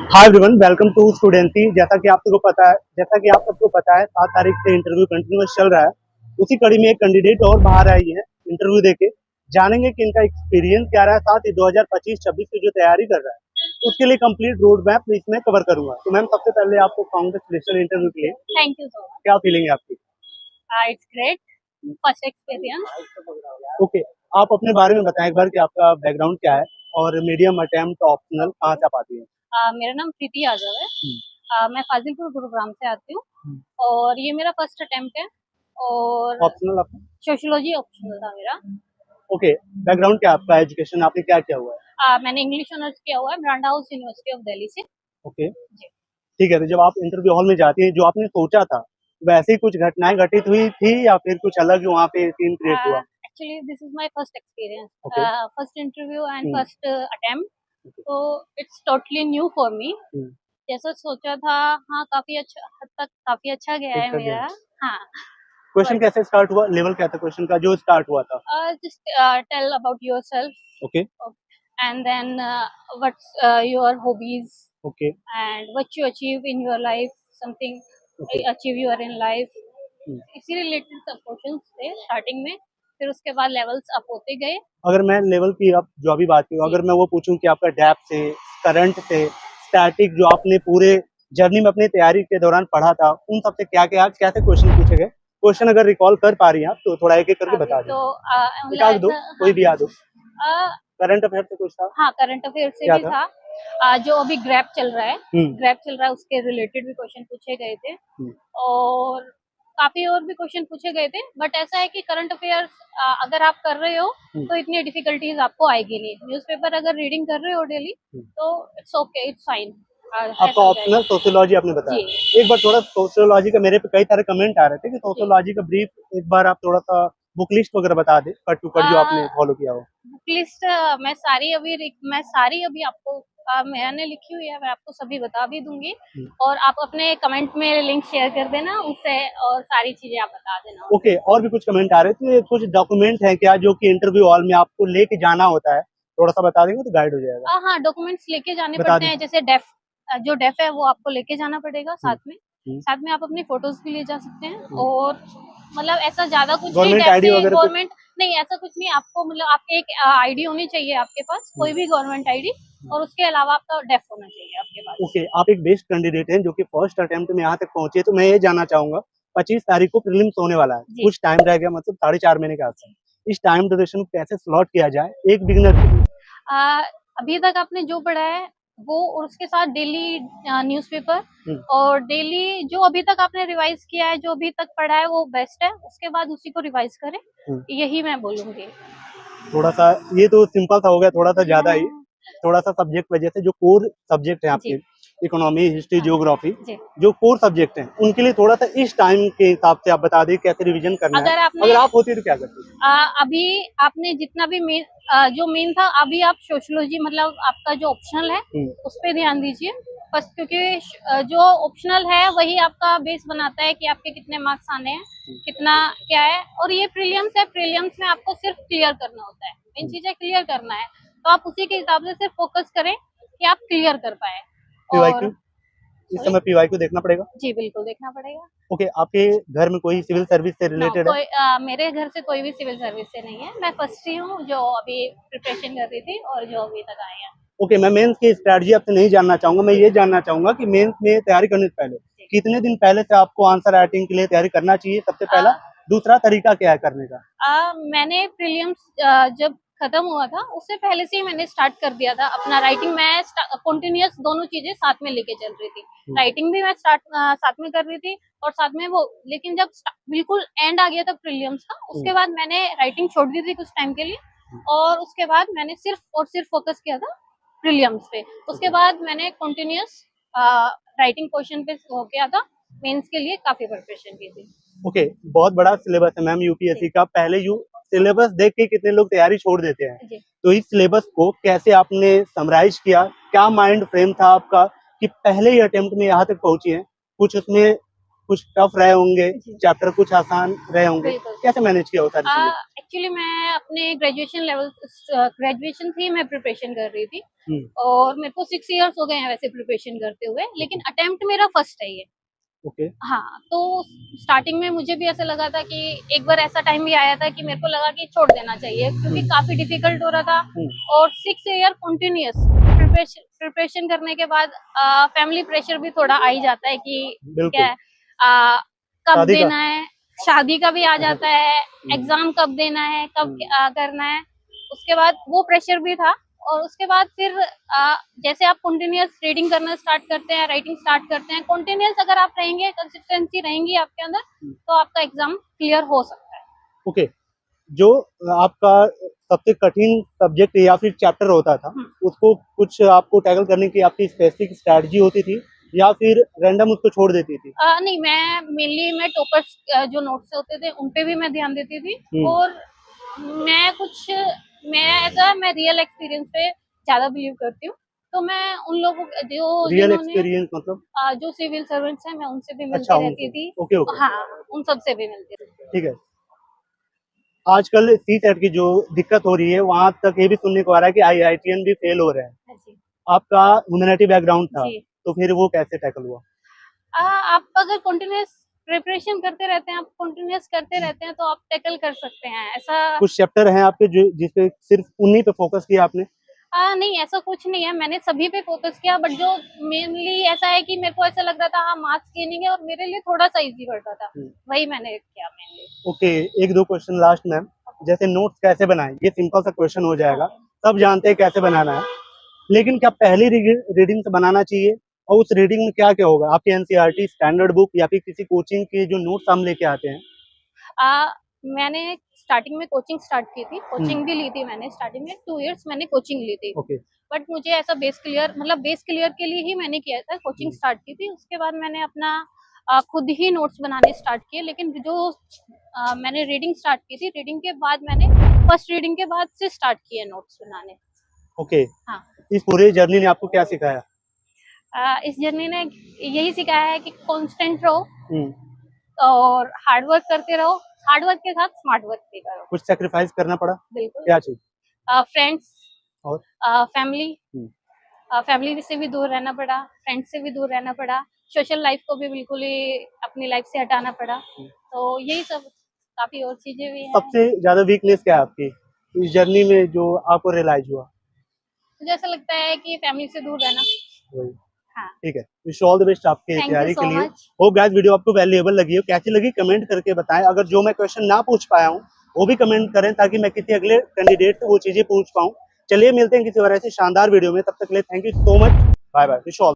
Hi everyone, welcome to Studency. जैसा कि आप सबको पता है 7 तारीख से इंटरव्यू कंटिन्यूअस चल रहा है। उसी कड़ी में एक कैंडिडेट और बाहर आई है इंटरव्यू देके। जानेंगे कि इनका एक्सपीरियंस क्या रहा है, साथ ही 2025-26 की जो तैयारी कर रहा है उसके लिए कंप्लीट रोड मैप इसमें कवर करूंगा। तो मैम, सबसे पहले आपको कांग्रेचुलेशन इंटरव्यू के लिए। Thank you so much. क्या फीलिंग है आपकी? It's great, first experience. Okay, आप अपने बारे में बताएं एक बार कि आपका बैकग्राउंड क्या है और मीडियम अटेम्प्ट ऑप्शनल कहाँ से आप आती है? मेरा नाम प्रीति यादव है। मैं फाजिलपुर गुरुग्राम से आती हूँ और ये मेरा फर्स्ट अटेम्प्ट है और ऑप्शनल आपका? सोशियोलॉजी ऑप्शनल था मेरा। ओके, बैकग्राउंड क्या है आपका? एजुकेशन आपने क्या किया हुआ है? मैंने इंग्लिश ऑनर्स किया हुआ है ब्रांडा हाउस यूनिवर्सिटी ऑफ दिल्ली से। ओके, ठीक है। तो जब आप इंटरव्यू हॉल में जाती है, जो आपने सोचा था वैसे ही कुछ घटनाएं घटित हुई थी या फिर कुछ अलग वहाँ पे सीन क्रिएट हुआ? Actually this is my first experience, Okay. First interview and first attempt, तो it's totally new for me. जैसा सोचा था, हाँ, काफी अच्छा हद तक काफी अच्छा गया है मेरा। हाँ। क्वेश्चन कैसे स्टार्ट हुआ? लेवल क्या था क्वेश्चन का जो स्टार्ट हुआ था? Just tell about yourself. Okay And then what's your hobbies okay and what you achieve in your life, something okay achieve you are in life, इसी रिलेटेड सब क्वेश्चंस थे स्टार्टिंग में। फिर उसके बाद लेवल्स अप होते गए। अगर मैं लेवल की आप जो अभी बात की, अगर मैं वो पूछूं कि आपका डेप्थ से, करंट से, स्टैटिक जो आपने पूरे जर्नी में अपनी तैयारी के दौरान पढ़ा था, उन सब से क्या क्या कैसे क्वेश्चन पूछे गए? क्वेश्चन अगर रिकॉल कर पा रही हैं आप तो थोड़ा एक एक करके बता दें। तो याद दो, कोई भी याद हो। करंट अफेयर से कुछ था? हाँ, करंट अफेयर से भी था। जो अभी ग्रैप चल रहा है, उसके रिलेटेड भी क्वेश्चन पूछे गए थे और काफी और भी क्वेश्चन पूछे गए थे। बट ऐसा है कि करंट अफेयर्स अगर आप कर रहे हो तो इतनी डिफिकल्टीज आपको आएगी नहीं। न्यूज़पेपर अगर रीडिंग कर रहे हो डेली तो इट्स ओके, इट्स फाइन। आपका ऑप्शनल सोशियोलॉजी आपने बताया। एक बार थोड़ा सोशियोलॉजी का मेरे पे कई सारे कमेंट आ रहे थे कि सोशियोलॉजी का ब्रीफ एक बार आप थोड़ा सा बुक लिस्ट वगैरह बता दे, कट टू कट जो आपने फॉलो किया हो। बुक लिस्ट मैं सारी अभी आपको मैंने लिखी हुई है, मैं आपको सभी बता भी दूंगी और आप अपने कमेंट में लिंक शेयर कर देना उससे और सारी चीजें आप बता देना। ओके, और भी कुछ कमेंट आ रहे थे, कुछ डॉक्यूमेंट है क्या जो कि इंटरव्यू हॉल में आपको लेके जाना होता है? थोड़ा सा बता देंगे तो गाइड हो जाएगा। हाँ, डॉक्यूमेंट्स लेके जाने पड़ते हैं। जैसे जो डेफ है वो आपको लेके जाना पड़ेगा साथ में आप अपनी फोटोज भी ले जा सकते हैं और मतलब ऐसा ज्यादा कुछ नहीं, गवर्नमेंट नहीं, ऐसा कुछ नहीं। आपको मतलब आपके एक आईडी होनी चाहिए आपके पास, कोई भी गवर्नमेंट आईडी, और उसके अलावा आपका डेफ होना चाहिए आपके पास। ओके, आप एक बेस्ट कैंडिडेट हैं जो कि फर्स्ट अटेम्प्ट में यहाँ तक पहुंचे। तो मैं ये जानना चाहूंगा, 25 तारीख को प्रीलिम्स होने वाला है, कुछ टाइम रह गया, मतलब 4.5 महीने के आसपास। इस टाइम ड्यूरेशन को कैसे स्लॉट किया जाए एक बिगिनर के लिए? अभी तक आपने जो पढ़ा है वो, और उसके साथ डेली न्यूज़पेपर और डेली जो अभी तक आपने रिवाइज किया है, जो अभी तक पढ़ा है वो बेस्ट है। उसके बाद उसी को रिवाइज करें, यही मैं बोलूंगी। थोड़ा सा ये तो सिंपल सा हो गया, थोड़ा सा ज्यादा ही, थोड़ा सा सब्जेक्ट वजह से जो कोर सब्जेक्ट है आपके, इकोनॉमी, हिस्ट्री, ज्योग्राफी, जो कोर सब्जेक्ट हैं उनके लिए थोड़ा सा इस टाइम के हिसाब से आप बता दें कैसे रिवीजन करना है। अगर आप होती तो क्या करती? अभी आपने जितना भी जो मेन था, अभी आप सोशियोलॉजी मतलब आपका जो ऑप्शनल है उस पर ध्यान दीजिए बस, क्योंकि जो ऑप्शनल है वही आपका बेस बनाता है कि आपके कितने मार्क्स आने हैं, कितना क्या है। और ये प्रीलिम्स है, प्रीलिम्स में आपको सिर्फ क्लियर करना होता है, मेन चीजें क्लियर करना है, तो आप उसी के हिसाब से सिर्फ फोकस करें कि आप क्लियर कर पाए। और इस समय पीवाईक्यू देखना पड़ेगा? जी बिल्कुल देखना पड़ेगा। ओके, आपके घर में कोई सिविल सर्विस से रिलेटेड है? मेरे घर से कोई भी सिविल सर्विस से नहीं है। मैं फर्स्ट ही हूँ जो अभी प्रिपरेशन कर रही थी और जो अभी तक आए हैं। ओके, मैं मेंस की स्ट्रेटजी आपसे नहीं जानना चाहूंगा, मैं ये जानना चाहूंगा कि मेंस में तैयारी करने से पहले कितने दिन पहले से आपको आंसर राइटिंग के लिए तैयारी करना चाहिए, सबसे पहला? दूसरा तरीका क्या है करने का? मैंने प्रीलिम्स जब खत्म हुआ था उससे पहले से ही मैंने स्टार्ट कर दिया था अपना राइटिंग। मैं कंटिन्यूअस दोनों चीजें साथ में लेके चल रही थी। राइटिंग भी मैं साथ में कर रही थी और साथ में वो, लेकिन जब बिल्कुल एंड आ गया था प्रीलिम्स का, उसके बाद मैंने राइटिंग छोड़ दी थी कुछ टाइम के लिए और उसके बाद मैंने सिर्फ फोकस किया था प्रीलिम्स पे। उसके बाद मैंने कंटिन्यूअस राइटिंग क्वेश्चन पे हो गया था। मेंस के लिए काफी प्रिपरेशन की थी। ओके, बहुत बड़ा सिलेबस है मैम यूपीएससी का। पहले सिलेबस देख के कितने लोग तैयारी छोड़ देते हैं, तो इस सिलेबस को कैसे आपने समराइज किया? क्या माइंड फ्रेम था आपका कि पहले ही अटेम्प्ट में यहाँ तक पहुंची है? कुछ उसमें कुछ टफ रहे होंगे चैप्टर, कुछ आसान रहे होंगे, कैसे मैनेज किया होता है? एक्चुअली मैं अपने ग्रेजुएशन थी, मैं प्रिपरेशन कर रही थी, और मेरे को 6 इयर्स हो गए हैं वैसे प्रिपरेशन करते हुए, लेकिन अटेम्प्ट मेरा फर्स्ट है ये। ओके। हाँ, तो स्टार्टिंग में मुझे भी ऐसा लगा था कि एक बार ऐसा टाइम भी आया था कि मेरे को लगा कि छोड़ देना चाहिए, क्योंकि काफी डिफिकल्ट हो रहा था। और 6 ईयर कंटिन्यूअस प्रिपरेशन करने के बाद फैमिली प्रेशर भी थोड़ा आ ही जाता है कि क्या है, कब शादी का? देना है, शादी का भी आ जाता है, एग्जाम कब देना है, कब करना है, उसके बाद वो प्रेशर भी था। और उसके बाद फिर जैसे आप कंटिन्यूअस रीडिंग करना स्टार्ट करते हैं, राइटिंग स्टार्ट करते हैं, कंटिन्यूअस अगर आप रहेंगे, कंसिस्टेंसी रहेंगी आपके अंदर, तो आपका एग्जाम क्लियर हो सकता है। ओके। जो आपका सबसे कठिन सब्जेक्ट या फिर चैप्टर होता था, उसको कुछ आपको टैकल करने की आपकी स्पेसिफिक स्ट्रैटेजी होती थी या फिर रैंडम उसको छोड़ देती थी? नहीं, मैं टॉपर्स जो नोट्स होते थे उन पे भी मैं ध्यान देती थी। और मैं रियल एक्सपीरियंस पे ज्यादा बिलीव करती हूँ, तो मैं उन लोगों जो रियल जिन्होंने एक्सपीरियंस मतलब? जो सिविल सर्वेंट्स हैं, मैं उनसे भी अच्छा, मिलती रहती थी। ओके ओके, हाँ, उन सबसे भी मिलती थी। ठीक है। आजकल सीसेट की जो दिक्कत हो रही है, वहां तक ये भी सुनने को आ रहा है कि आईआईटीएन भी फेल हो रहे हैं। हाँ जी। आपका ह्यूमैनिटी बैकग्राउंड था, जी। तो फिर वो कैसे टैकल हुआ? आप अगर कंटिन्यूअस प्रिपरेशन करते रहते हैं, आप कंटिन्यूअस करते रहते हैं, तो आप टैकल कर सकते हैं। ऐसा कुछ चैप्टर हैं आपके जो जिसपे सिर्फ उन्हीं पे फोकस किया आपने? नहीं, ऐसा कुछ नहीं है, मैंने सभी पे फोकस किया, बट जो मेनली ऐसा है कि मेरे को ऐसा लग रहा था, हाँ मार्क्स गेनिंग है और मेरे लिए थोड़ा सा इजी पड़ रहा था, वही मैंने किया मेनली। ओके, एक दो क्वेश्चन लास्ट मैम। जैसे नोट्स कैसे बनाएं, ये सिंपल सा क्वेश्चन हो जाएगा, सब जानते हैं कैसे बनाना है, लेकिन क्या पहली रीडिंग से बनाना चाहिए? और उस रीडिंग में क्या क्या होगा? आपके एनसीईआरटी स्टैंडर्ड बुक या फिर किसी कोचिंग के जो नोट्स हम लेके आते हैं? मैंने स्टार्टिंग में कोचिंग स्टार्ट की थी, कोचिंग भी ली थी मैंने स्टार्टिंग में, 2 इयर्स मैंने कोचिंग ली थी। ओके। बट मुझे ऐसा बेस क्लियर के लिए ही मैंने किया था, कोचिंग स्टार्ट की थी। उसके बाद मैंने अपना खुद ही नोट्स बनाने स्टार्ट किए, लेकिन जो मैंने रीडिंग स्टार्ट की थी, रीडिंग के बाद मैंने फर्स्ट रीडिंग के बाद से स्टार्ट किए नोट्स बनाने। ओके। हाँ। इस पूरे जर्नी ने आपको क्या सिखाया? इस जर्नी ने यही सिखाया है कि कांस्टेंट रहो और हार्ड वर्क करते रहो, हार्ड वर्क के साथ स्मार्ट वर्क भी करो। कुछ सैक्रिफाइस करना पड़ा? बिल्कुल। क्या चीज? फ्रेंड्स और फैमिली से भी दूर रहना पड़ा, फ्रेंड्स से भी दूर रहना पड़ा, सोशल लाइफ को भी बिल्कुल ही अपनी लाइफ से हटाना पड़ा। तो यही सब काफी और चीजें भी हैं। सबसे ज्यादा वीकनेस क्या है आपकी इस जर्नी में जो आपको रियलाइज हुआ? मुझे ऐसा लगता है कि फैमिली से दूर रहना। वही। हाँ। ठीक है, विश ऑल द बेस्ट आपके Thank you तैयारी so के लिए। much. होप गाइस वीडियो आपको वैल्यूएबल लगी हो, कैसी लगी कमेंट करके बताएं। अगर जो मैं क्वेश्चन ना पूछ पाया हूँ वो भी कमेंट करें, ताकि मैं किसी अगले कैंडिडेट से वो चीजें पूछ पाऊँ। चलिए मिलते हैं किसी और ऐसे शानदार वीडियो में, तब तक के लिए thank you so much, bye bye, wish all.